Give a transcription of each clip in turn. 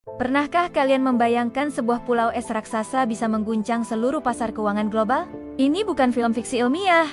Pernahkah kalian membayangkan sebuah pulau es raksasa bisa mengguncang seluruh pasar keuangan global? Ini bukan film fiksi ilmiah,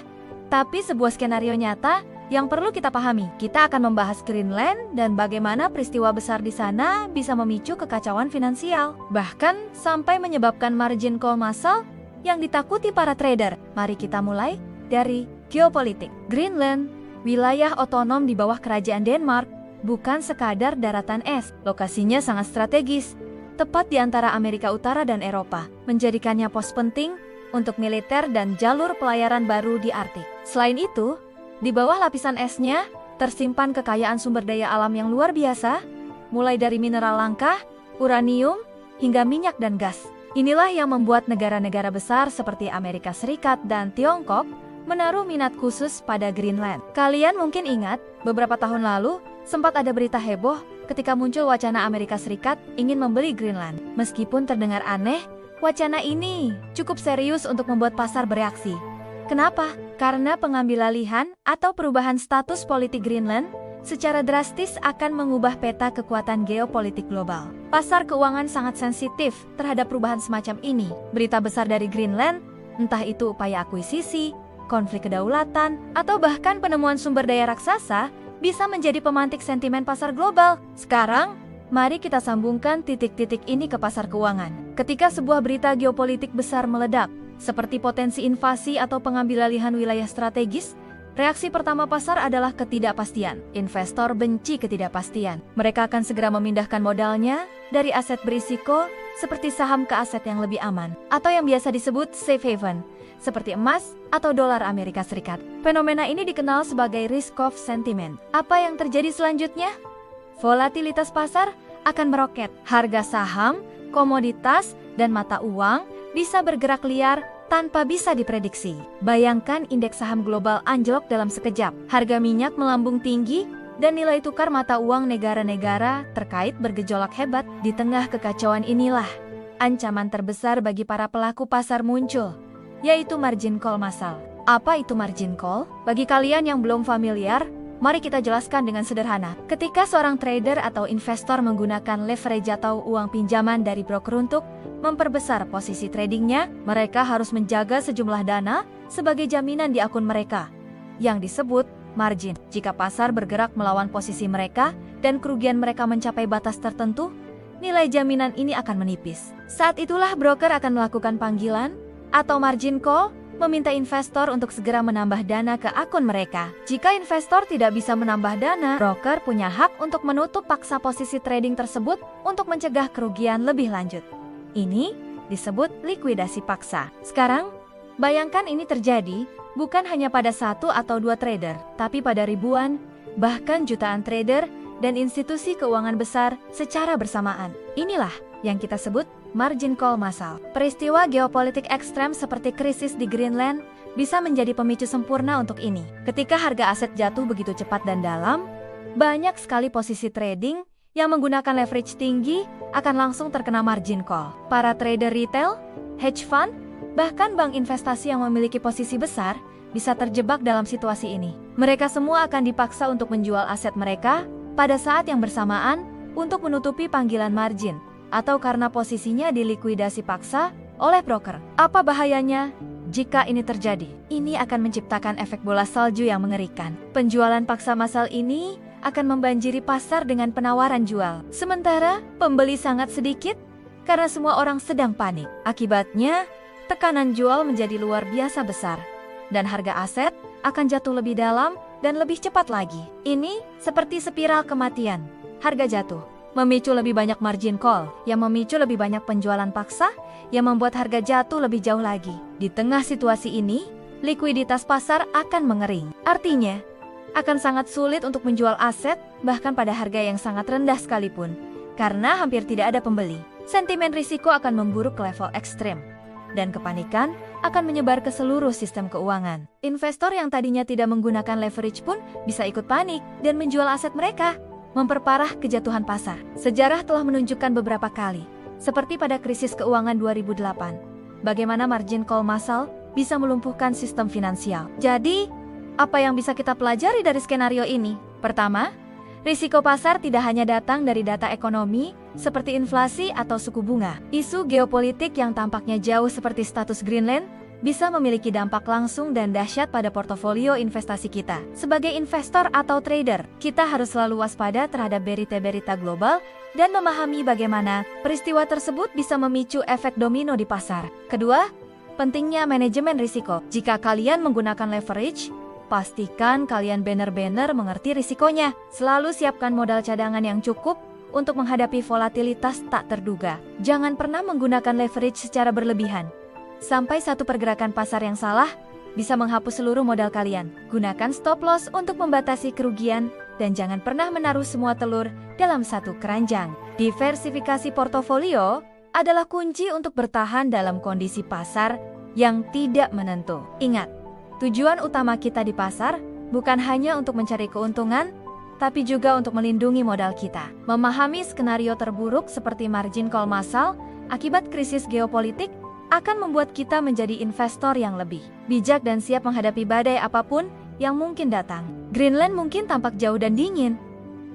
tapi sebuah skenario nyata yang perlu kita pahami. Kita akan membahas Greenland dan bagaimana peristiwa besar di sana bisa memicu kekacauan finansial, bahkan sampai menyebabkan margin call massal yang ditakuti para trader. Mari kita mulai dari geopolitik. Greenland, wilayah otonom di bawah kerajaan Denmark, bukan sekadar daratan es. Lokasinya sangat strategis, tepat di antara Amerika Utara dan Eropa, menjadikannya pos penting untuk militer dan jalur pelayaran baru di Arktik. Selain itu, di bawah lapisan esnya tersimpan kekayaan sumber daya alam yang luar biasa, mulai dari mineral langka, uranium, hingga minyak dan gas. Inilah yang membuat negara-negara besar seperti Amerika Serikat dan Tiongkok menaruh minat khusus pada Greenland. Kalian mungkin ingat, beberapa tahun lalu sempat ada berita heboh ketika muncul wacana Amerika Serikat ingin membeli Greenland. Meskipun terdengar aneh, wacana ini cukup serius untuk membuat pasar bereaksi. Kenapa? Karena pengambilalihan atau perubahan status politik Greenland secara drastis akan mengubah peta kekuatan geopolitik global. Pasar keuangan sangat sensitif terhadap perubahan semacam ini. Berita besar dari Greenland, entah itu upaya akuisisi, konflik kedaulatan, atau bahkan penemuan sumber daya raksasa, bisa menjadi pemantik sentimen pasar global. Sekarang, mari kita sambungkan titik-titik ini ke pasar keuangan. Ketika sebuah berita geopolitik besar meledak, seperti potensi invasi atau pengambilalihan wilayah strategis, reaksi pertama pasar adalah ketidakpastian. Investor benci ketidakpastian. Mereka akan segera memindahkan modalnya dari aset berisiko seperti saham ke aset yang lebih aman, atau yang biasa disebut safe haven, seperti emas atau dolar Amerika Serikat. Fenomena ini dikenal sebagai risk-off sentiment. Apa yang terjadi selanjutnya? Volatilitas pasar akan meroket. Harga saham, komoditas, dan mata uang bisa bergerak liar tanpa bisa diprediksi. Bayangkan indeks saham global anjlok dalam sekejap. Harga minyak melambung tinggi dan nilai tukar mata uang negara-negara terkait bergejolak hebat. Di tengah kekacauan inilah, ancaman terbesar bagi para pelaku pasar muncul, yaitu margin call massal. Apa itu margin call? Bagi kalian yang belum familiar, mari kita jelaskan dengan sederhana. Ketika seorang trader atau investor menggunakan leverage atau uang pinjaman dari broker untuk memperbesar posisi tradingnya, mereka harus menjaga sejumlah dana sebagai jaminan di akun mereka, yang disebut margin. Jika pasar bergerak melawan posisi mereka dan kerugian mereka mencapai batas tertentu, nilai jaminan ini akan menipis. Saat itulah broker akan melakukan panggilan atau margin call, meminta investor untuk segera menambah dana ke akun mereka. Jika investor tidak bisa menambah dana, broker punya hak untuk menutup paksa posisi trading tersebut untuk mencegah kerugian lebih lanjut. Ini disebut likuidasi paksa. Sekarang, bayangkan ini terjadi bukan hanya pada satu atau dua trader, tapi pada ribuan, bahkan jutaan trader dan institusi keuangan besar secara bersamaan. Inilah yang kita sebut margin call massal. Peristiwa geopolitik ekstrem seperti krisis di Greenland bisa menjadi pemicu sempurna untuk ini. Ketika harga aset jatuh begitu cepat dan dalam, banyak sekali posisi trading yang menggunakan leverage tinggi akan langsung terkena margin call. Para trader retail, hedge fund, bahkan bank investasi yang memiliki posisi besar bisa terjebak dalam situasi ini. Mereka semua akan dipaksa untuk menjual aset mereka pada saat yang bersamaan untuk menutupi panggilan margin, atau karena posisinya dilikuidasi paksa oleh broker. Apa bahayanya jika ini terjadi? Ini akan menciptakan efek bola salju yang mengerikan. Penjualan paksa massal ini akan membanjiri pasar dengan penawaran jual. Sementara pembeli sangat sedikit karena semua orang sedang panik. Akibatnya, tekanan jual menjadi luar biasa besar dan harga aset akan jatuh lebih dalam dan lebih cepat lagi. Ini seperti spiral kematian. Harga jatuh, memicu lebih banyak margin call, yang memicu lebih banyak penjualan paksa, yang membuat harga jatuh lebih jauh lagi. Di tengah situasi ini, likuiditas pasar akan mengering. Artinya, akan sangat sulit untuk menjual aset, bahkan pada harga yang sangat rendah sekalipun, karena hampir tidak ada pembeli. Sentimen risiko akan memburuk ke level ekstrem, dan kepanikan akan menyebar ke seluruh sistem keuangan. Investor yang tadinya tidak menggunakan leverage pun bisa ikut panik dan menjual aset mereka, memperparah kejatuhan pasar. Sejarah telah menunjukkan beberapa kali, seperti pada krisis keuangan 2008, bagaimana margin call massal bisa melumpuhkan sistem finansial. Jadi, apa yang bisa kita pelajari dari skenario ini? Pertama, Risiko pasar tidak hanya datang dari data ekonomi, seperti inflasi atau suku bunga. Isu geopolitik yang tampaknya jauh seperti status Greenland, bisa memiliki dampak langsung dan dahsyat pada portofolio investasi kita. Sebagai investor atau trader, kita harus selalu waspada terhadap berita-berita global dan memahami bagaimana peristiwa tersebut bisa memicu efek domino di pasar. Kedua, pentingnya manajemen risiko. Jika kalian menggunakan leverage, pastikan kalian benar-benar mengerti risikonya. Selalu siapkan modal cadangan yang cukup untuk menghadapi volatilitas tak terduga. Jangan pernah menggunakan leverage secara berlebihan. Sampai satu pergerakan pasar yang salah bisa menghapus seluruh modal kalian. Gunakan stop loss untuk membatasi kerugian dan jangan pernah menaruh semua telur dalam satu keranjang. Diversifikasi portofolio adalah kunci untuk bertahan dalam kondisi pasar yang tidak menentu. Ingat, tujuan utama kita di pasar bukan hanya untuk mencari keuntungan, tapi juga untuk melindungi modal kita. Memahami skenario terburuk seperti margin call massal akibat krisis geopolitik akan membuat kita menjadi investor yang lebih bijak dan siap menghadapi badai apapun yang mungkin datang. Greenland mungkin tampak jauh dan dingin,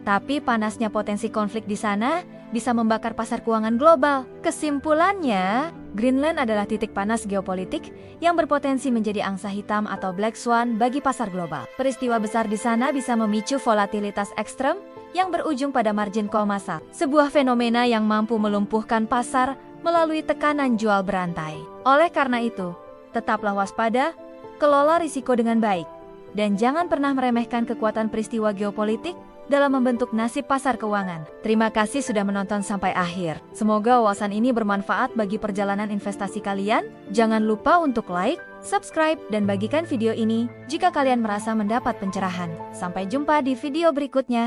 tapi panasnya potensi konflik di sana bisa membakar pasar keuangan global. Kesimpulannya, Greenland adalah titik panas geopolitik yang berpotensi menjadi angsa hitam atau black swan bagi pasar global. Peristiwa besar di sana bisa memicu volatilitas ekstrem yang berujung pada margin call massal, sebuah fenomena yang mampu melumpuhkan pasar melalui tekanan jual berantai. Oleh karena itu, tetaplah waspada, kelola risiko dengan baik, dan jangan pernah meremehkan kekuatan peristiwa geopolitik dalam membentuk nasib pasar keuangan. Terima kasih sudah menonton sampai akhir. Semoga wawasan ini bermanfaat bagi perjalanan investasi kalian. Jangan lupa untuk like, subscribe, dan bagikan video ini jika kalian merasa mendapat pencerahan. Sampai jumpa di video berikutnya.